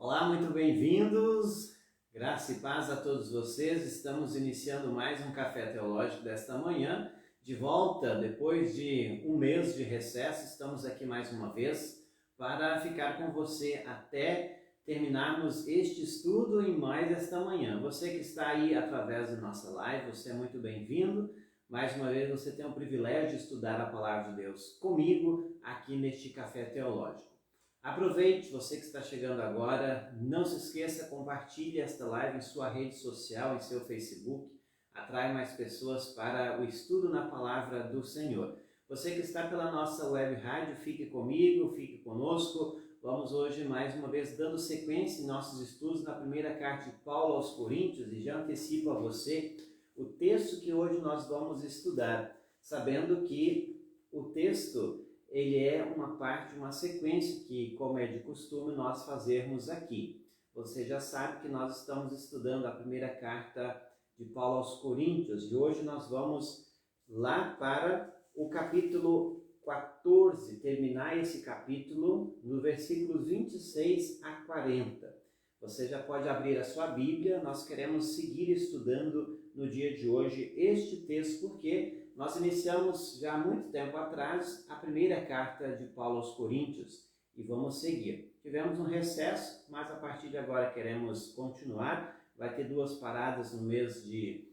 Olá, muito bem-vindos, graça e paz a todos vocês. Estamos iniciando mais um Café Teológico desta manhã, de volta depois de um mês de recesso. Estamos aqui mais uma vez para ficar com você até terminarmos este estudo em mais esta manhã. Você que está aí através da nossa live, você é muito bem-vindo. Mais uma vez você tem o privilégio de estudar a Palavra de Deus comigo aqui neste Café Teológico. Aproveite, você que está chegando agora, não se esqueça, compartilhe esta live em sua rede social, em seu Facebook, atrai mais pessoas para o estudo na Palavra do Senhor. Você que está pela nossa web rádio, fique comigo, fique conosco. Vamos hoje mais uma vez dando sequência em nossos estudos na primeira carta de Paulo aos Coríntios, e já antecipo a você o texto que hoje nós vamos estudar, sabendo que o texto ele é uma parte, uma sequência que, como é de costume, nós fazermos aqui. Você já sabe que nós estamos estudando a primeira carta de Paulo aos Coríntios e hoje nós vamos lá para o capítulo 14, terminar esse capítulo no versículos 26 a 40. Você já pode abrir a sua Bíblia, nós queremos seguir estudando no dia de hoje este texto, porque nós iniciamos já há muito tempo atrás a primeira carta de Paulo aos Coríntios e vamos seguir. Tivemos um recesso, mas a partir de agora queremos continuar. Vai ter 2 paradas no mês de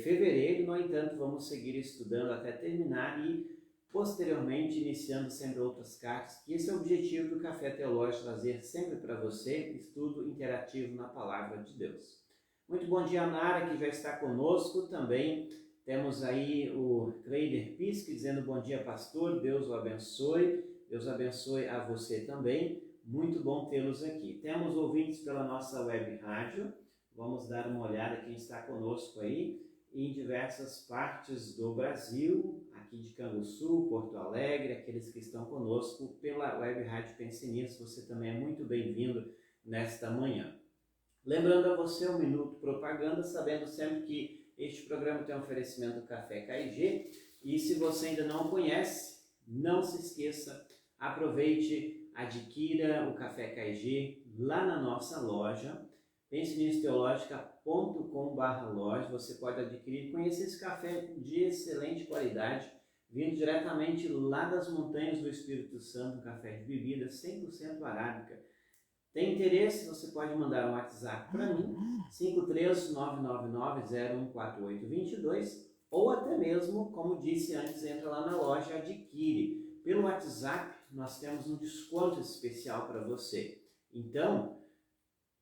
fevereiro, no entanto vamos seguir estudando até terminar e posteriormente iniciando sempre outras cartas, que esse é o objetivo do Café Teológico, trazer sempre para você estudo interativo na Palavra de Deus. Muito bom dia, Nara, que já está conosco também. Temos aí o Cleider Pisque dizendo bom dia, pastor, Deus o abençoe. Deus abençoe a você também. Muito bom tê-los aqui. Temos ouvintes pela nossa web rádio. Vamos dar uma olhada quem está conosco aí em diversas partes do Brasil, aqui de Canguçu, Porto Alegre, aqueles que estão conosco pela web rádio Pensinistas, você também é muito bem-vindo nesta manhã. Lembrando a você um minuto propaganda, sabendo sempre que este programa tem um oferecimento do Café KG e se você ainda não conhece, não se esqueça, aproveite, adquira o Café KG lá na nossa loja, pensionisteológica.com/loja. Você pode adquirir e conhecer esse café de excelente qualidade, vindo diretamente lá das montanhas do Espírito Santo, um café de bebida 100% arábica. Tem interesse? Você pode mandar um WhatsApp para mim, 53999014822, ou até mesmo, como disse antes, entra lá na loja e adquire. Pelo WhatsApp, nós temos um desconto especial para você. Então,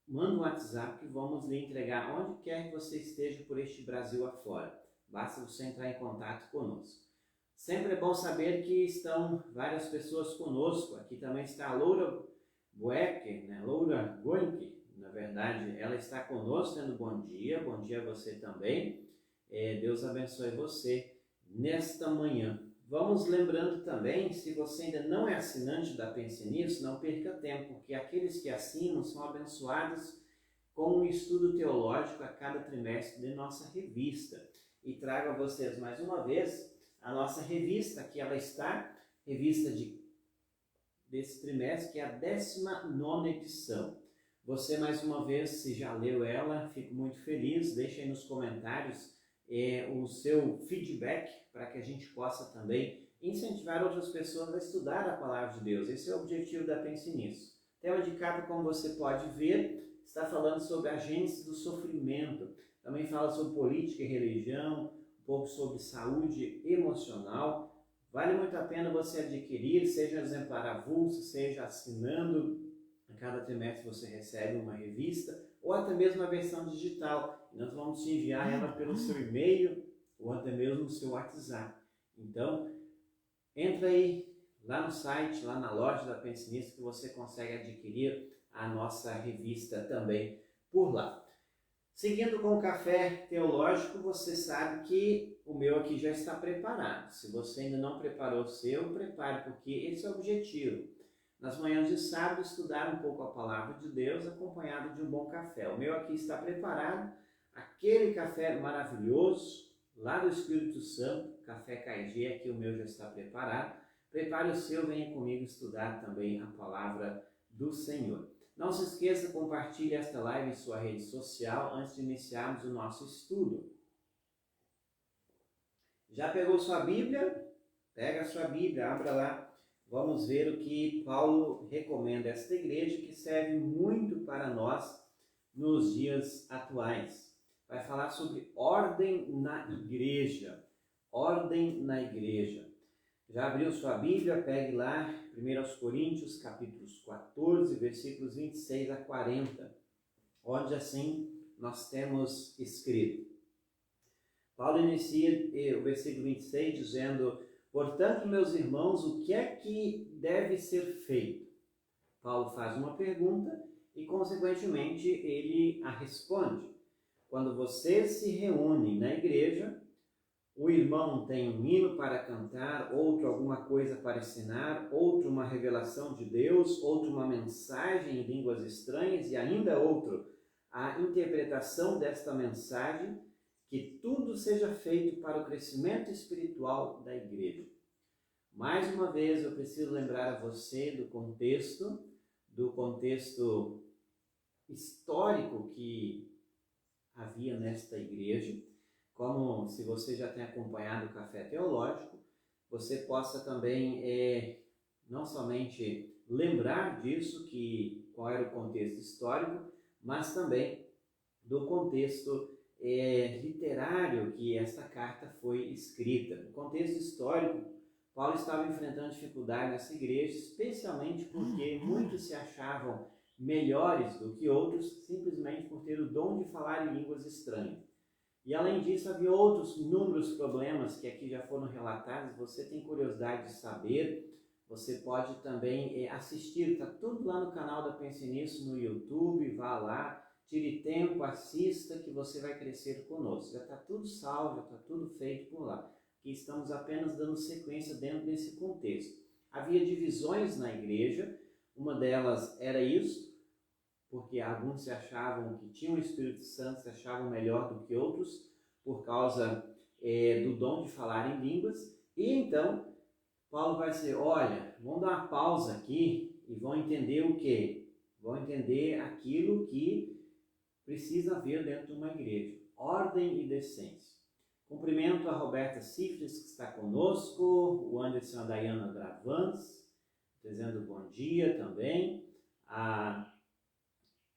manda um WhatsApp que vamos lhe entregar onde quer que você esteja por este Brasil afora. Basta você entrar em contato conosco. Sempre é bom saber que estão várias pessoas conosco. Aqui também está a Loura Buecker, Loura Goenke, na verdade, ela está conosco, dando bom dia a você também. Deus abençoe você nesta manhã. Vamos lembrando também, se você ainda não é assinante da Pensinistas, não perca tempo, porque aqueles que assinam são abençoados com um estudo teológico a cada trimestre de nossa revista. E trago a vocês mais uma vez a nossa revista, aqui ela está, revista desse trimestre, que é a 19ª edição. Você, mais uma vez, se já leu ela, fico muito feliz. Deixe aí nos comentários o seu feedback para que a gente possa também incentivar outras pessoas a estudar a Palavra de Deus. Esse é o objetivo da Pense Nisso. Tema de capa, como você pode ver, está falando sobre a gênese do sofrimento. Também fala sobre política e religião, um pouco sobre saúde emocional. Vale muito a pena você adquirir, seja exemplar avulso, seja assinando. A cada trimestre você recebe uma revista ou até mesmo a versão digital. E nós vamos te enviar ela pelo seu e-mail ou até mesmo no seu WhatsApp. Então, entra aí lá no site, lá na loja da Pensinista, que você consegue adquirir a nossa revista também por lá. Seguindo com o Café Teológico, você sabe que o meu aqui já está preparado. Se você ainda não preparou o seu, prepare, porque esse é o objetivo. Nas manhãs de sábado, estudar um pouco a Palavra de Deus, acompanhado de um bom café. O meu aqui está preparado, aquele café maravilhoso, lá do Espírito Santo, Café KG, aqui o meu já está preparado. Prepare o seu, venha comigo estudar também a Palavra do Senhor. Não se esqueça, compartilhe esta live em sua rede social antes de iniciarmos o nosso estudo. Já pegou sua Bíblia? Pega a sua Bíblia, abra lá. Vamos ver o que Paulo recomenda a esta igreja, que serve muito para nós nos dias atuais. Vai falar sobre ordem na igreja. Ordem na igreja. Já abriu sua Bíblia? Pegue lá, 1 Coríntios, capítulos 14, versículos 26 a 40, onde assim nós temos escrito. Paulo inicia o versículo 26 dizendo: portanto, meus irmãos, o que é que deve ser feito? Paulo faz uma pergunta e, consequentemente, ele a responde. Quando vocês se reúnem na igreja, o irmão tem um hino para cantar, outro alguma coisa para ensinar, outro uma revelação de Deus, outro uma mensagem em línguas estranhas e ainda outro a interpretação desta mensagem, que tudo seja feito para o crescimento espiritual da igreja. Mais uma vez eu preciso lembrar a você do contexto histórico que havia nesta igreja. Como, se você já tem acompanhado o Café Teológico, você possa também não somente lembrar disso, qual era o contexto histórico, mas também do contexto literário que esta carta foi escrita. No contexto histórico, Paulo estava enfrentando dificuldade nessa igreja, especialmente porque muitos se achavam melhores do que outros, simplesmente por ter o dom de falar em línguas estranhas. E além disso, havia outros inúmeros problemas que aqui já foram relatados. Você tem curiosidade de saber, você pode também assistir, está tudo lá no canal da Pense Nisso no YouTube, vá lá, tire tempo, assista, que você vai crescer conosco. Já está tudo salvo, já está tudo feito por lá. Aqui estamos apenas dando sequência dentro desse contexto. Havia divisões na igreja, uma delas era isso, porque alguns se achavam que tinham o Espírito Santo, se achavam melhor do que outros, por causa do dom de falar em línguas. E então, Paulo vai dizer, olha, vamos dar uma pausa aqui e vão entender o quê? Vão entender aquilo que precisa haver dentro de uma igreja, ordem e decência. Cumprimento a Roberta Cifres, que está conosco, o Anderson e a Dayana Dravans, dizendo bom dia também, a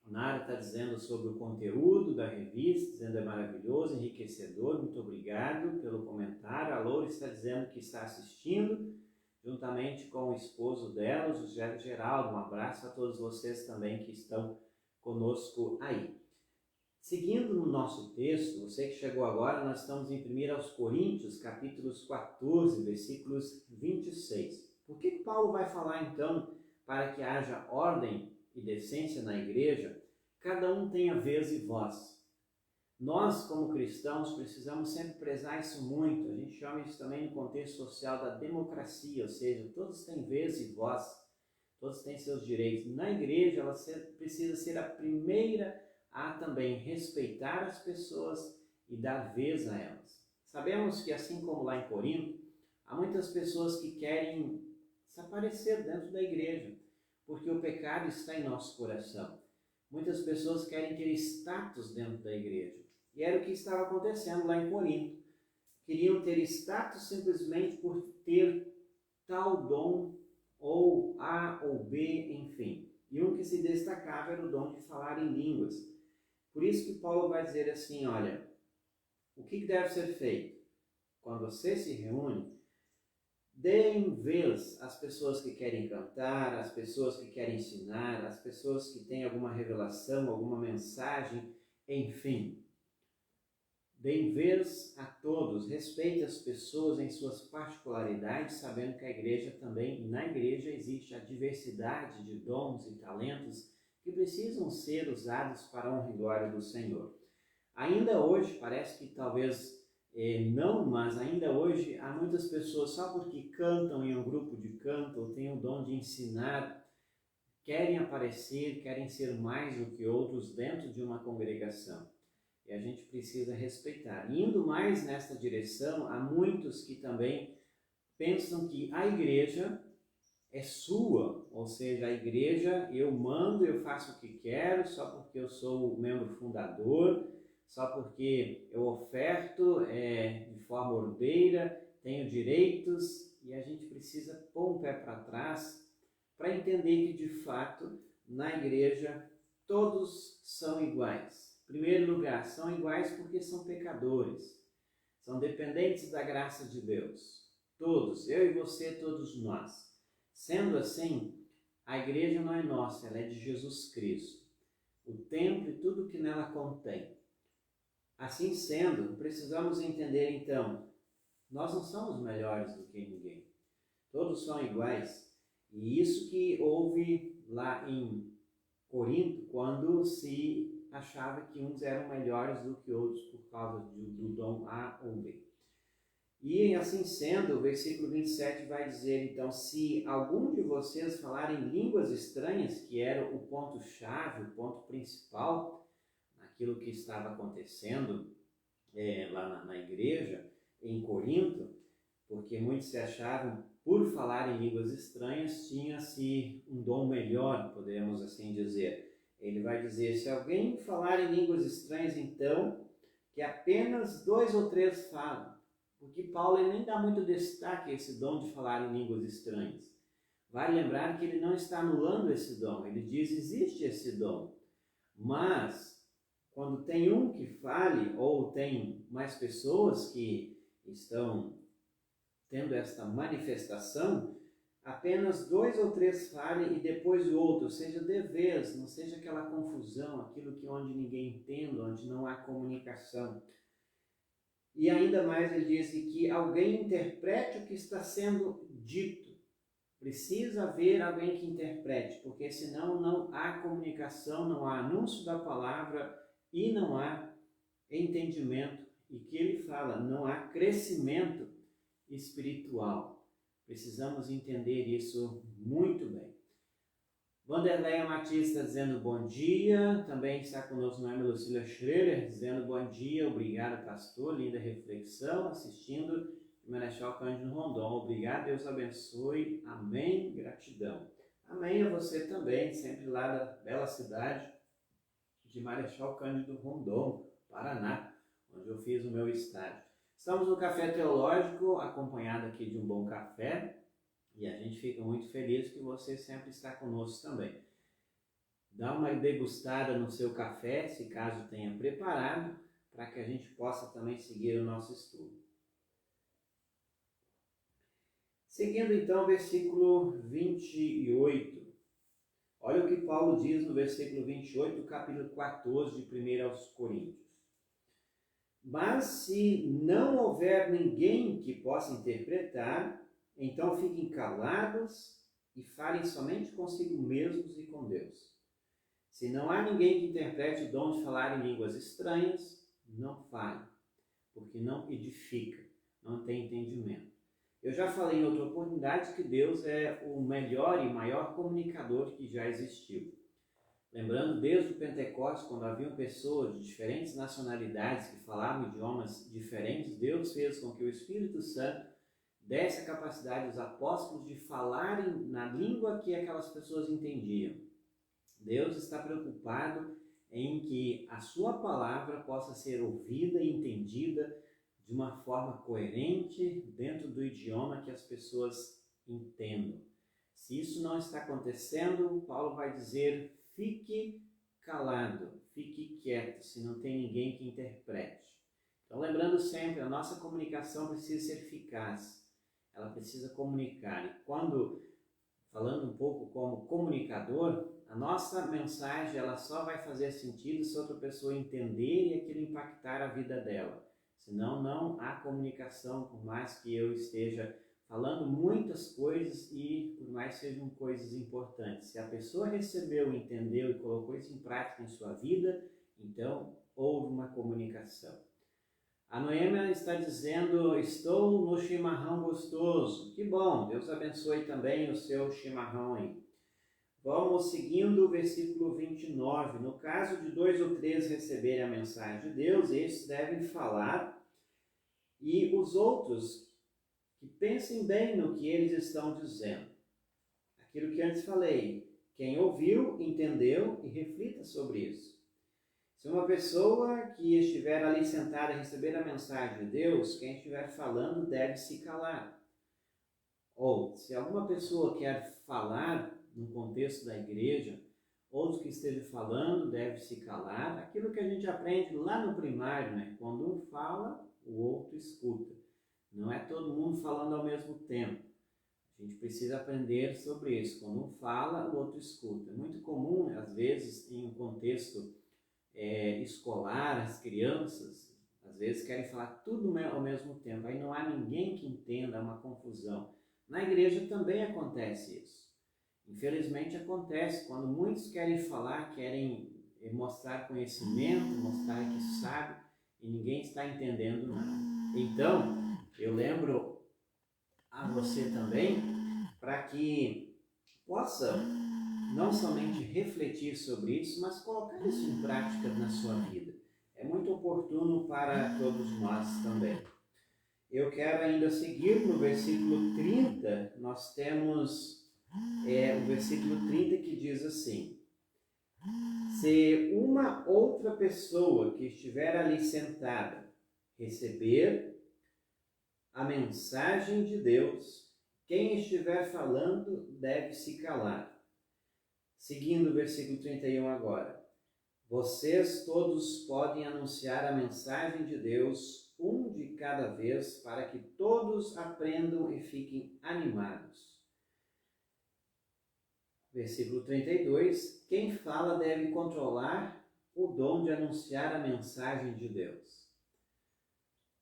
Nara está dizendo sobre o conteúdo da revista, dizendo é maravilhoso, enriquecedor, muito obrigado pelo comentário. A Loura está dizendo que está assistindo, juntamente com o esposo dela, o José Geraldo. Um abraço a todos vocês também que estão conosco aí. Seguindo no nosso texto, você que chegou agora, nós estamos em 1 Coríntios, capítulos 14, versículos 26. Por que Paulo vai falar então para que haja ordem e decência na igreja? Cada um tem a vez e voz. Nós, como cristãos, precisamos sempre prezar isso muito. A gente chama isso também no contexto social da democracia, ou seja, todos têm vez e voz, todos têm seus direitos. Na igreja, ela precisa ser a primeira a também respeitar as pessoas e dar vez a elas. Sabemos que, assim como lá em Corinto, há muitas pessoas que querem se aparecer dentro da igreja, porque o pecado está em nosso coração. Muitas pessoas querem ter status dentro da igreja. E era o que estava acontecendo lá em Corinto. Queriam ter status simplesmente por ter tal dom, ou A ou B, enfim. E um que se destacava era o dom de falar em línguas. Por isso que Paulo vai dizer assim, olha, o que deve ser feito? Quando você se reúne, deem vez às pessoas que querem cantar, às pessoas que querem ensinar, às pessoas que têm alguma revelação, alguma mensagem, enfim. Deem vez a todos, respeite as pessoas em suas particularidades, sabendo que a igreja também, na igreja existe a diversidade de dons e talentos que precisam ser usados para a honra e glória do Senhor. Ainda hoje, parece que talvez não, mas ainda hoje há muitas pessoas, só porque cantam em um grupo de canto ou têm o dom de ensinar, querem aparecer, querem ser mais do que outros dentro de uma congregação. E a gente precisa respeitar. Indo mais nesta direção, há muitos que também pensam que a igreja é sua, ou seja, a igreja eu mando, eu faço o que quero, só porque eu sou o membro fundador, só porque eu oferto de forma ordeira, tenho direitos, e a gente precisa pôr um pé para trás para entender que de fato na igreja todos são iguais. Em primeiro lugar, são iguais porque são pecadores, são dependentes da graça de Deus. Todos, eu e você, todos nós. Sendo assim, a igreja não é nossa, ela é de Jesus Cristo. O templo e tudo que nela contém. Assim sendo, precisamos entender então, nós não somos melhores do que ninguém. Todos são iguais. E isso que houve lá em Corinto, quando se achava que uns eram melhores do que outros por causa do dom A ou B. E assim sendo, o versículo 27 vai dizer, então, se algum de vocês falar em línguas estranhas, que era o ponto-chave, o ponto principal, naquilo que estava acontecendo lá na igreja, em Corinto, porque muitos se achavam, por falar em línguas estranhas, tinha-se um dom melhor, podemos assim dizer. Ele vai dizer, se alguém falar em línguas estranhas, então, que apenas 2 ou 3 falam. Porque Paulo ele nem dá muito destaque a esse dom de falar em línguas estranhas. Vale lembrar que ele não está anulando esse dom, ele diz existe esse dom. Mas, quando tem um que fale, ou tem mais pessoas que estão tendo esta manifestação, apenas 2 ou 3 falem e depois o outro, seja de vez, não seja aquela confusão, aquilo que onde ninguém entende, onde não há comunicação. E ainda mais ele diz que alguém interprete o que está sendo dito. Precisa haver alguém que interprete, porque senão não há comunicação, não há anúncio da palavra e não há entendimento. E que ele fala, não há crescimento espiritual. Precisamos entender isso muito bem. Vanderleia Matias está dizendo bom dia, também está conosco a irmã Lucília Schroeder, dizendo bom dia, obrigado pastor, linda reflexão, assistindo Marechal Cândido Rondon, obrigado, Deus abençoe, amém, gratidão. Amém a você também, sempre lá da bela cidade de Marechal Cândido Rondon, Paraná, onde eu fiz o meu estágio. Estamos no Café Teológico, acompanhado aqui de um bom café, e a gente fica muito feliz que você sempre está conosco também. Dá uma degustada no seu café, se caso tenha preparado, para que a gente possa também seguir o nosso estudo. Seguindo então o versículo 28. Olha o que Paulo diz no versículo 28 do capítulo 14 de 1 aos Coríntios. Mas se não houver ninguém que possa interpretar, então fiquem calados e falem somente consigo mesmos e com Deus. Se não há ninguém que interprete o dom de falar em línguas estranhas, não fale, porque não edifica, não tem entendimento. Eu já falei em outra oportunidade que Deus é o melhor e maior comunicador que já existiu. Lembrando, desde o Pentecostes, quando haviam pessoas de diferentes nacionalidades que falavam idiomas diferentes, Deus fez com que o Espírito Santo desse a capacidade aos apóstolos de falarem na língua que aquelas pessoas entendiam. Deus está preocupado em que a sua palavra possa ser ouvida e entendida de uma forma coerente dentro do idioma que as pessoas entendam. Se isso não está acontecendo, Paulo vai dizer, fique calado, fique quieto, se não tem ninguém que interprete. Então, lembrando sempre, a nossa comunicação precisa ser eficaz. Ela precisa comunicar. E quando, falando um pouco como comunicador, a nossa mensagem ela só vai fazer sentido se outra pessoa entender e aquilo impactar a vida dela. Senão não há comunicação, por mais que eu esteja falando muitas coisas e por mais sejam coisas importantes. Se a pessoa recebeu, entendeu e colocou isso em prática em sua vida, então houve uma comunicação. A Noêmia está dizendo, estou no chimarrão gostoso. Que bom, Deus abençoe também o seu chimarrão aí. Vamos seguindo o versículo 29. No caso de 2 ou 3 receberem a mensagem de Deus, estes devem falar e os outros que pensem bem no que eles estão dizendo. Aquilo que antes falei, quem ouviu, entendeu e reflita sobre isso. Se uma pessoa que estiver ali sentada a receber a mensagem de Deus, quem estiver falando deve se calar. Ou, se alguma pessoa quer falar no contexto da igreja, outro que esteja falando deve se calar. Aquilo que a gente aprende lá no primário, né? Quando um fala, o outro escuta. Não é todo mundo falando ao mesmo tempo. A gente precisa aprender sobre isso. Quando um fala, o outro escuta. É muito comum, às vezes, em um contexto escolar, as crianças, às vezes, querem falar tudo ao mesmo tempo. Aí não há ninguém que entenda, é uma confusão. Na igreja também acontece isso. Infelizmente acontece, quando muitos querem falar, querem mostrar conhecimento, mostrar que sabe, e ninguém está entendendo nada. Então, eu lembro a você também, para que possa não somente refletir sobre isso, mas colocar isso em prática na sua vida. É muito oportuno para todos nós também. Eu quero ainda seguir no versículo 30, nós temos o versículo 30 que diz assim: se uma outra pessoa que estiver ali sentada receber a mensagem de Deus, quem estiver falando deve se calar. Seguindo o versículo 31 agora. Vocês todos podem anunciar a mensagem de Deus, um de cada vez, para que todos aprendam e fiquem animados. Versículo 32. Quem fala deve controlar o dom de anunciar a mensagem de Deus.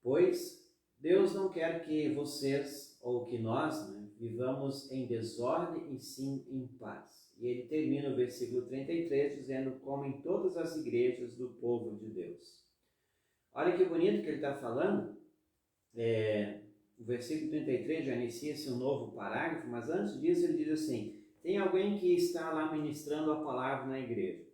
Pois Deus não quer que vocês, ou que nós, vivamos em desordem e sim em paz. E ele termina o versículo 33 dizendo: como em todas as igrejas do povo de Deus. Olha que bonito que ele está falando. O versículo 33 já inicia-se um novo parágrafo, mas antes disso ele diz assim: tem alguém que está lá ministrando a palavra na igreja.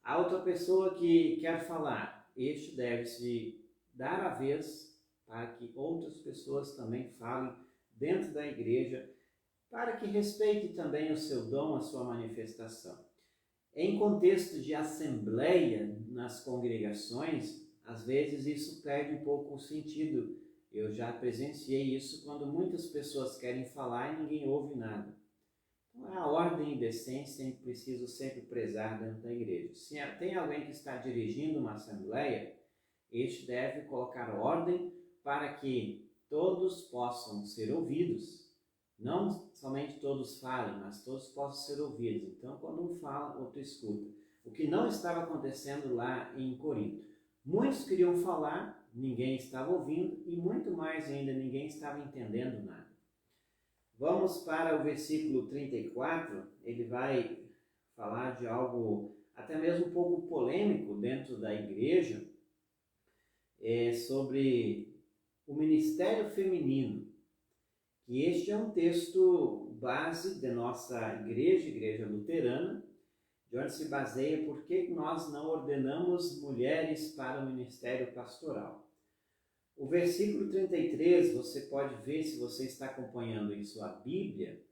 Há outra pessoa que quer falar. Este deve-se dar a vez para que outras pessoas também falem dentro da igreja, para que respeite também o seu dom, a sua manifestação. Em contexto de assembleia nas congregações, às vezes isso perde um pouco o sentido. Eu já presenciei isso quando muitas pessoas querem falar e ninguém ouve nada. Então, a ordem e decência é preciso sempre prezar dentro da igreja. Se tem alguém que está dirigindo uma assembleia, este deve colocar ordem para que todos possam ser ouvidos. Não somente todos falem, mas todos possam ser ouvidos. Então, quando um fala, outro escuta. O que não estava acontecendo lá em Corinto. Muitos queriam falar, ninguém estava ouvindo, e muito mais ainda, ninguém estava entendendo nada. Vamos para o versículo 34, ele vai falar de algo até mesmo um pouco polêmico dentro da igreja, sobre o ministério feminino. E este é um texto base da nossa igreja luterana, de onde se baseia por que nós não ordenamos mulheres para o ministério pastoral. O versículo 33, você pode ver, se você está acompanhando em sua Bíblia,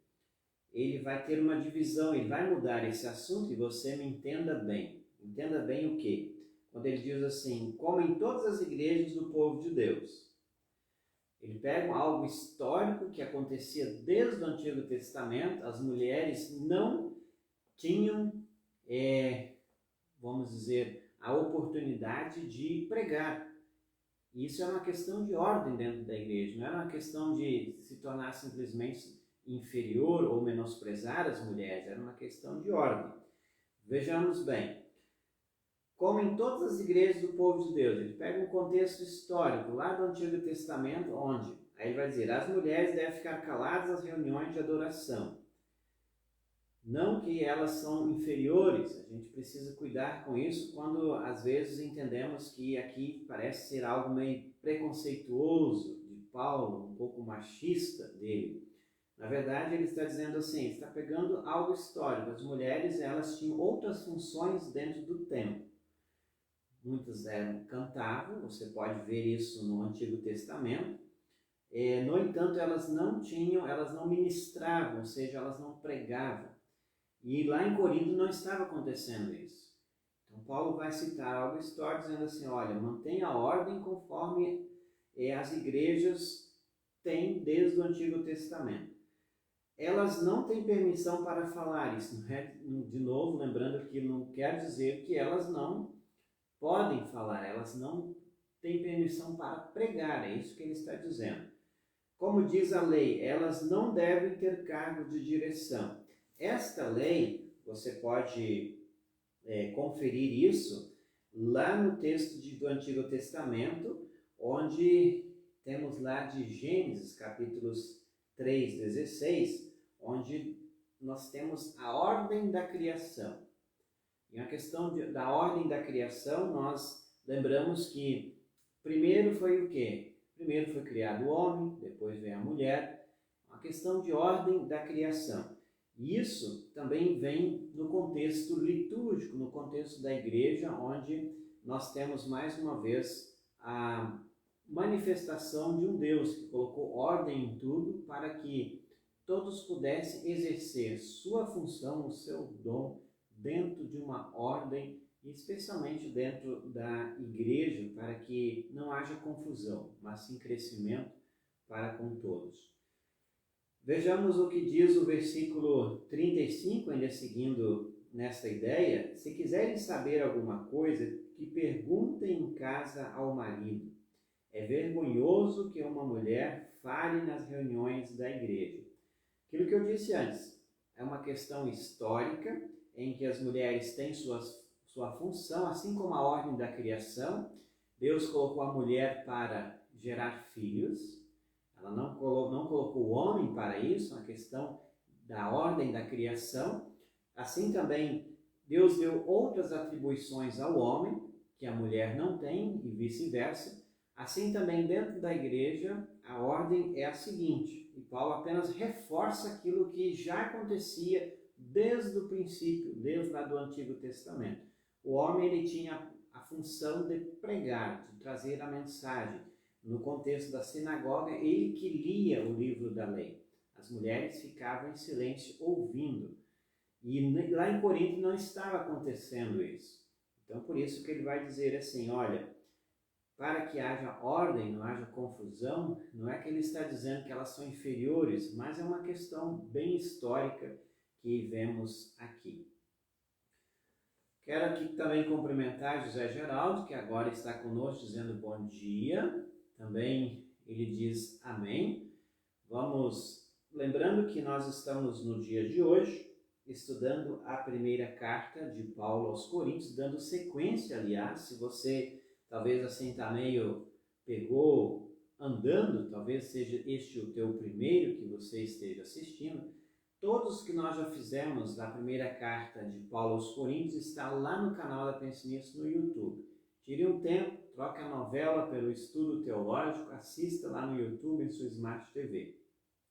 ele vai ter uma divisão, ele vai mudar esse assunto e você me entenda bem. Entenda bem o quê? Quando ele diz assim: como em todas as igrejas do povo de Deus. Ele pega algo histórico que acontecia desde o Antigo Testamento. As mulheres não tinham, vamos dizer, a oportunidade de pregar. Isso era uma questão de ordem dentro da igreja, não era uma questão de se tornar simplesmente inferior ou menosprezar as mulheres, era uma questão de ordem. Vejamos bem. Como em todas as igrejas do povo de Deus, ele pega um contexto histórico lá do Antigo Testamento, onde aí ele vai dizer: as mulheres devem ficar caladas nas reuniões de adoração. Não que elas são inferiores, a gente precisa cuidar com isso quando às vezes entendemos que aqui parece ser algo meio preconceituoso de Paulo, um pouco machista dele. Na verdade, ele está dizendo assim, está pegando algo histórico. As mulheres, elas tinham outras funções dentro do templo. Muitas cantavam, você pode ver isso no Antigo Testamento, No entanto, elas não ministravam, ou seja, elas não pregavam. E lá em Corinto não estava acontecendo isso. Então Paulo vai citar algo histórico dizendo assim, olha, mantenha a ordem conforme as igrejas têm desde o Antigo Testamento. Elas não têm permissão para falar isso. De novo, lembrando que não quer dizer que elas não podem falar, elas não têm permissão para pregar, é isso que ele está dizendo. Como diz a lei, elas não devem ter cargo de direção. Esta lei, você pode conferir isso lá no texto do Antigo Testamento, onde temos lá de Gênesis, capítulos 3, 16, onde nós temos a ordem da criação. E a questão da ordem da criação, nós lembramos que primeiro foi o quê? Primeiro foi criado o homem, depois veio a mulher. A questão de ordem da criação. Isso também vem no contexto litúrgico, no contexto da igreja, onde nós temos mais uma vez a manifestação de um Deus que colocou ordem em tudo para que todos pudessem exercer sua função, o seu dom, dentro de uma ordem, especialmente dentro da igreja, para que não haja confusão, mas sim crescimento para com todos. Vejamos o que diz o versículo 35, ainda seguindo nesta ideia. Se quiserem saber alguma coisa, que perguntem em casa ao marido. É vergonhoso que uma mulher fale nas reuniões da igreja. Aquilo que eu disse antes, é uma questão histórica, em que as mulheres têm sua função, assim como a ordem da criação. Deus colocou a mulher para gerar filhos, ela não colocou o homem para isso, a questão da ordem da criação. Assim também, Deus deu outras atribuições ao homem, que a mulher não tem, e vice-versa. Assim também, dentro da igreja, a ordem é a seguinte, e Paulo apenas reforça aquilo que já acontecia desde o princípio, desde lá do Antigo Testamento. O homem ele tinha a função de pregar, de trazer a mensagem. No contexto da sinagoga, ele que lia o livro da lei. As mulheres ficavam em silêncio ouvindo. E lá em Corinto não estava acontecendo isso. Então, por isso que ele vai dizer assim, olha, para que haja ordem, não haja confusão, não é que ele está dizendo que elas são inferiores, mas é uma questão bem histórica que vemos aqui. Quero aqui também cumprimentar José Geraldo, que agora está conosco dizendo bom dia. Também ele diz amém. Vamos, lembrando que nós estamos no dia de hoje, estudando a primeira carta de Paulo aos Coríntios, dando sequência, aliás, se você talvez assim está meio pegou andando, talvez seja este o teu primeiro que você esteja assistindo. Todos que nós já fizemos da primeira carta de Paulo aos Coríntios está lá no canal da Pense Nisso no YouTube. Tire um tempo, troque a novela pelo estudo teológico, assista lá no YouTube em sua Smart TV.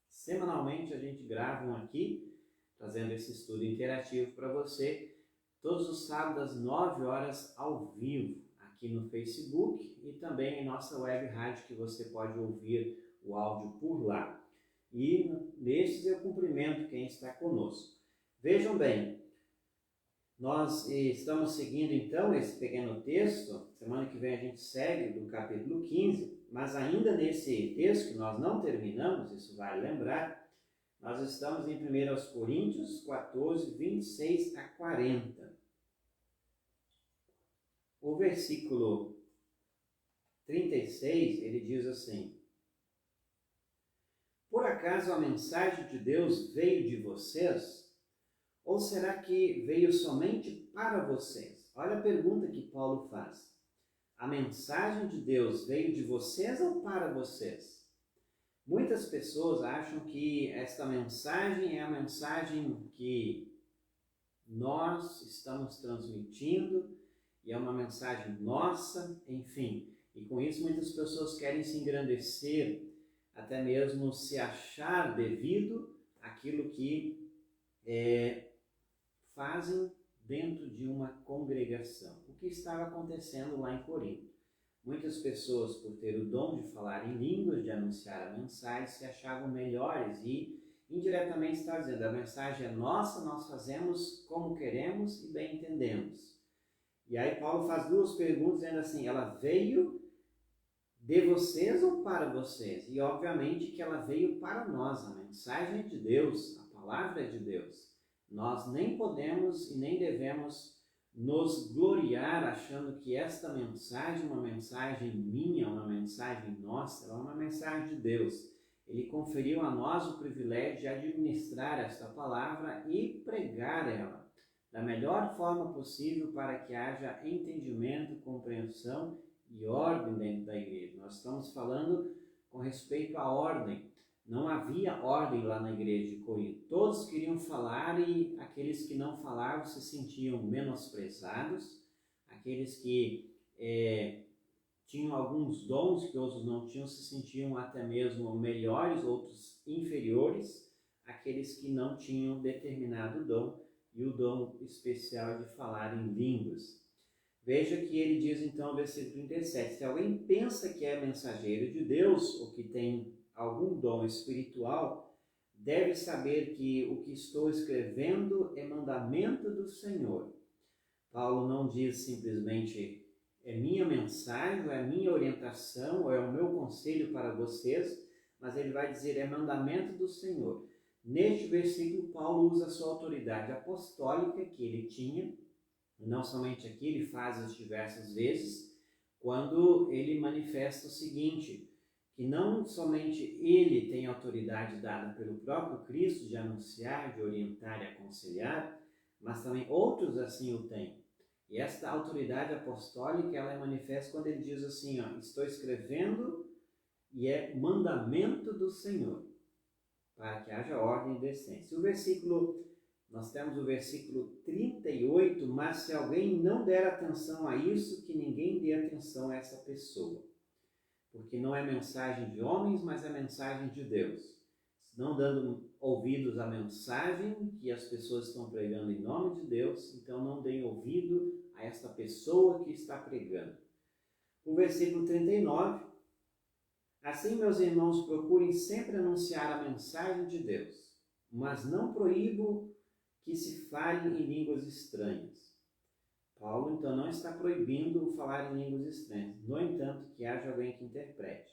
Semanalmente a gente grava um aqui, trazendo esse estudo interativo para você, todos os sábados às 9 horas ao vivo, aqui no Facebook e também em nossa web rádio, que você pode ouvir o áudio por lá. E nestes eu cumprimento quem está conosco. Vejam bem, nós estamos seguindo então esse pequeno texto, semana que vem a gente segue do capítulo 15, mas ainda nesse texto que nós não terminamos, isso vale lembrar, nós estamos em 1 Coríntios 14, 26 a 40. O versículo 36, ele diz assim: por acaso a mensagem de Deus veio de vocês? Ou será que veio somente para vocês? Olha a pergunta que Paulo faz. A mensagem de Deus veio de vocês ou para vocês? Muitas pessoas acham que esta mensagem é a mensagem que nós estamos transmitindo e é uma mensagem nossa, enfim. E com isso muitas pessoas querem se engrandecer, até mesmo se achar devido àquilo que fazem dentro de uma congregação. O que estava acontecendo lá em Corinto? Muitas pessoas, por ter o dom de falar em línguas, de anunciar a mensagem, se achavam melhores e indiretamente está dizendo, a mensagem é nossa, nós fazemos como queremos e bem entendemos. E aí Paulo faz duas perguntas, dizendo assim, ela veio de vocês ou para vocês? E obviamente que ela veio para nós, a mensagem é de Deus, a palavra é de Deus. Nós nem podemos e nem devemos nos gloriar achando que esta mensagem é uma mensagem minha, uma mensagem nossa, ela é uma mensagem de Deus. Ele conferiu a nós o privilégio de administrar esta palavra e pregar ela da melhor forma possível para que haja entendimento, compreensão e ordem dentro da igreja. Nós estamos falando com respeito à ordem. Não havia ordem lá na igreja de Corinto. Todos queriam falar e aqueles que não falavam se sentiam menosprezados. Aqueles que tinham alguns dons que outros não tinham se sentiam até mesmo melhores, outros inferiores. Aqueles que não tinham determinado dom e o dom especial de falar em línguas. Veja que ele diz então no versículo 37, se alguém pensa que é mensageiro de Deus ou que tem algum dom espiritual, deve saber que o que estou escrevendo é mandamento do Senhor. Paulo não diz simplesmente é minha mensagem, ou é minha orientação, ou é o meu conselho para vocês, mas ele vai dizer é mandamento do Senhor. Neste versículo, Paulo usa a sua autoridade apostólica que ele tinha, não somente aqui, ele faz as diversas vezes, quando ele manifesta o seguinte, que não somente ele tem autoridade dada pelo próprio Cristo de anunciar, de orientar e aconselhar, mas também outros assim o têm. E esta autoridade apostólica, ela é manifesta quando ele diz assim, ó, estou escrevendo e é mandamento do Senhor, para que haja ordem e decência. Nós temos o versículo 38, mas se alguém não der atenção a isso, que ninguém dê atenção a essa pessoa. Porque não é mensagem de homens, mas é mensagem de Deus. Não dando ouvidos à mensagem que as pessoas estão pregando em nome de Deus, então não deem ouvido a esta pessoa que está pregando. O versículo 39, assim, meus irmãos, procurem sempre anunciar a mensagem de Deus, mas não proíbo que se fale em línguas estranhas. Paulo, então, não está proibindo falar em línguas estranhas, no entanto, que haja alguém que interprete.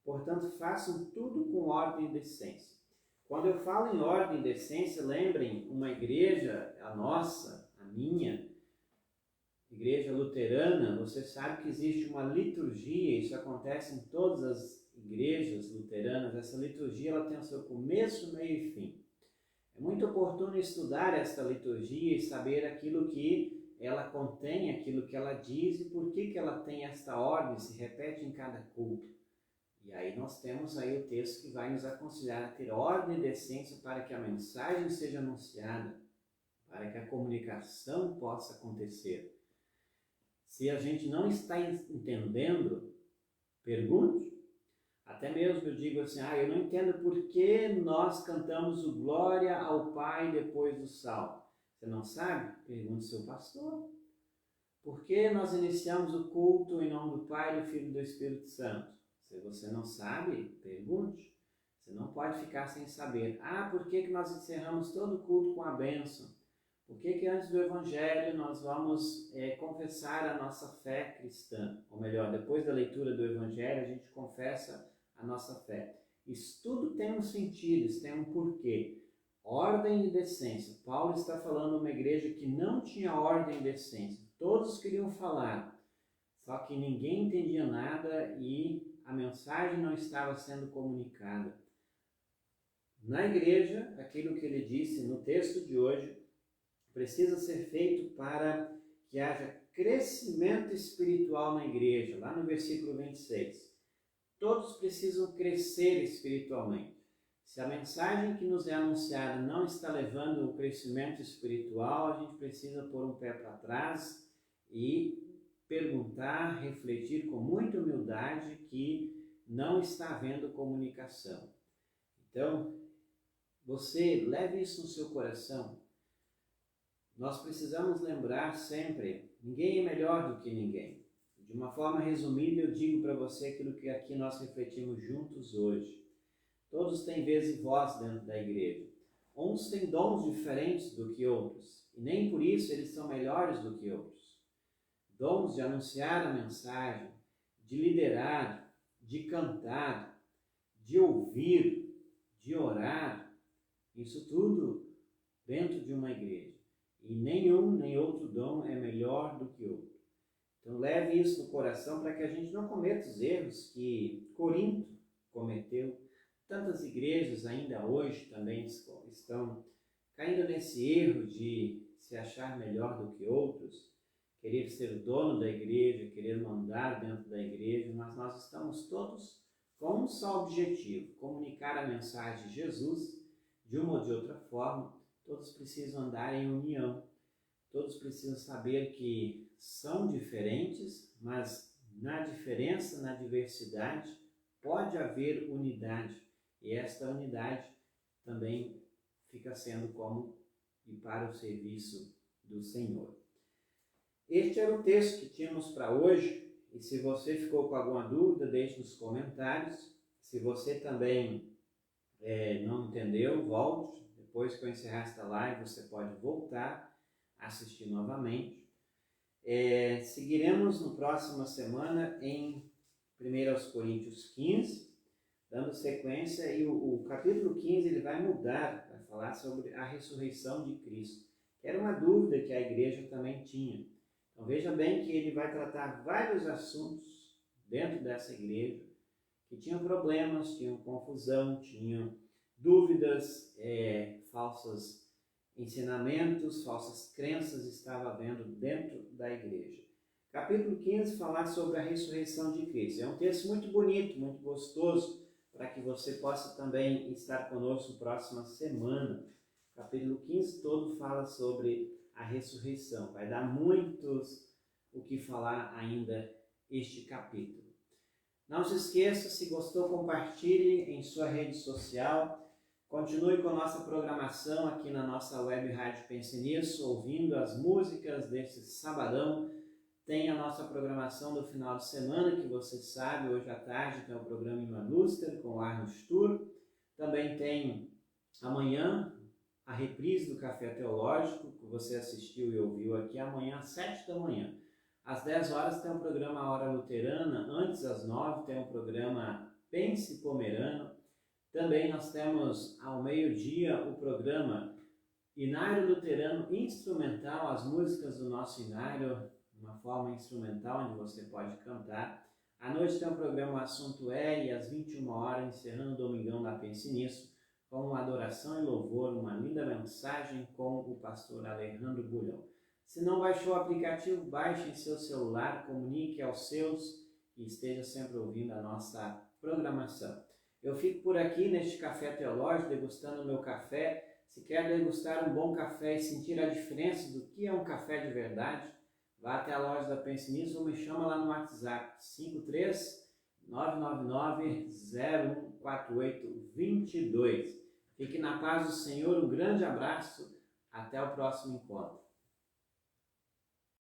Portanto, façam tudo com ordem e decência. Quando eu falo em ordem e decência, lembrem, uma igreja, a nossa, a minha, igreja luterana, você sabe que existe uma liturgia, isso acontece em todas as igrejas luteranas, essa liturgia ela tem o seu começo, meio e fim. É muito oportuno estudar esta liturgia e saber aquilo que ela contém, aquilo que ela diz e por que ela tem esta ordem, se repete em cada culto. E aí nós temos aí o texto que vai nos aconselhar a ter ordem e decência para que a mensagem seja anunciada, para que a comunicação possa acontecer. Se a gente não está entendendo, pergunte. Até mesmo eu digo assim, eu não entendo por que nós cantamos o Glória ao Pai depois do Salmo. Você não sabe? Pergunte ao seu pastor. Por que nós iniciamos o culto em nome do Pai, do Filho e do Espírito Santo? Se você não sabe, pergunte. Você não pode ficar sem saber. Por que nós encerramos todo o culto com a bênção? Por que antes do Evangelho nós vamos confessar a nossa fé cristã? Ou melhor, depois da leitura do Evangelho, a gente confessa a nossa fé. Isso tudo tem um sentido, isso tem um porquê. Ordem e decência. Paulo está falando de uma igreja que não tinha ordem e decência. Todos queriam falar, só que ninguém entendia nada e a mensagem não estava sendo comunicada. Na igreja, aquilo que ele disse no texto de hoje, precisa ser feito para que haja crescimento espiritual na igreja, lá no versículo 26. Todos precisam crescer espiritualmente. Se a mensagem que nos é anunciada não está levando o crescimento espiritual, a gente precisa pôr um pé para trás e perguntar, refletir com muita humildade que não está havendo comunicação. Então, você leve isso no seu coração. Nós precisamos lembrar sempre, ninguém é melhor do que ninguém. De uma forma resumida, eu digo para você aquilo que aqui nós refletimos juntos hoje. Todos têm vez e voz dentro da igreja. Uns têm dons diferentes do que outros, e nem por isso eles são melhores do que outros. Dons de anunciar a mensagem, de liderar, de cantar, de ouvir, de orar, isso tudo dentro de uma igreja. E nenhum nem outro dom é melhor do que outro. Então leve isso no coração para que a gente não cometa os erros que Corinto cometeu. Tantas igrejas ainda hoje também estão caindo nesse erro de se achar melhor do que outros, querer ser o dono da igreja, querer mandar dentro da igreja, mas nós estamos todos com um só objetivo: comunicar a mensagem de Jesus de uma ou de outra forma. Todos precisam andar em união, todos precisam saber que são diferentes, mas na diferença, na diversidade, pode haver unidade. E esta unidade também fica sendo como e para o serviço do Senhor. Este era o texto que tínhamos para hoje. E se você ficou com alguma dúvida, deixe nos comentários. Se você também não entendeu, volte. Depois que eu encerrar esta live, você pode voltar a assistir novamente. Seguiremos no próxima semana em 1 Coríntios 15, dando sequência, e o capítulo 15 ele vai mudar, vai falar sobre a ressurreição de Cristo, que era uma dúvida que a igreja também tinha. Então veja bem que ele vai tratar vários assuntos dentro dessa igreja que tinham problemas, tinham confusão, tinham dúvidas, falsos ensinamentos, falsas crenças estavam havendo dentro da igreja. Capítulo 15 falar sobre a ressurreição de Cristo. É um texto muito bonito, muito gostoso, para que você possa também estar conosco próxima semana. Capítulo 15 todo fala sobre a ressurreição. Vai dar muitos o que falar ainda este capítulo. Não se esqueça, se gostou, compartilhe em sua rede social. Continue com a nossa programação aqui na nossa web Rádio Pense Nisso, ouvindo as músicas deste sabadão. Tem a nossa programação do final de semana, que você sabe, hoje à tarde tem o programa Imanuster com o Arno Stur. Também tem amanhã a reprise do Café Teológico, que você assistiu e ouviu aqui, amanhã às 7 da manhã. Às 10 horas tem o programa Hora Luterana, antes às 9 tem o programa Pense Pomerano. Também nós temos ao meio-dia o programa Inário Luterano Instrumental, as músicas do nosso Inário, uma forma instrumental onde você pode cantar. À noite tem o programa Assunto e às 21 horas, encerrando o Domingão da Pense Nisso, com uma adoração e louvor, uma linda mensagem com o pastor Alejandro Bulhão. Se não baixou o aplicativo, baixe em seu celular, comunique aos seus e esteja sempre ouvindo a nossa programação. Eu fico por aqui neste Café Teológico, degustando o meu café. Se quer degustar um bom café e sentir a diferença do que é um café de verdade, vá até a loja da Pense Nisso ou me chama lá no WhatsApp 53999-014822. Fique na paz do Senhor, um grande abraço, até o próximo encontro.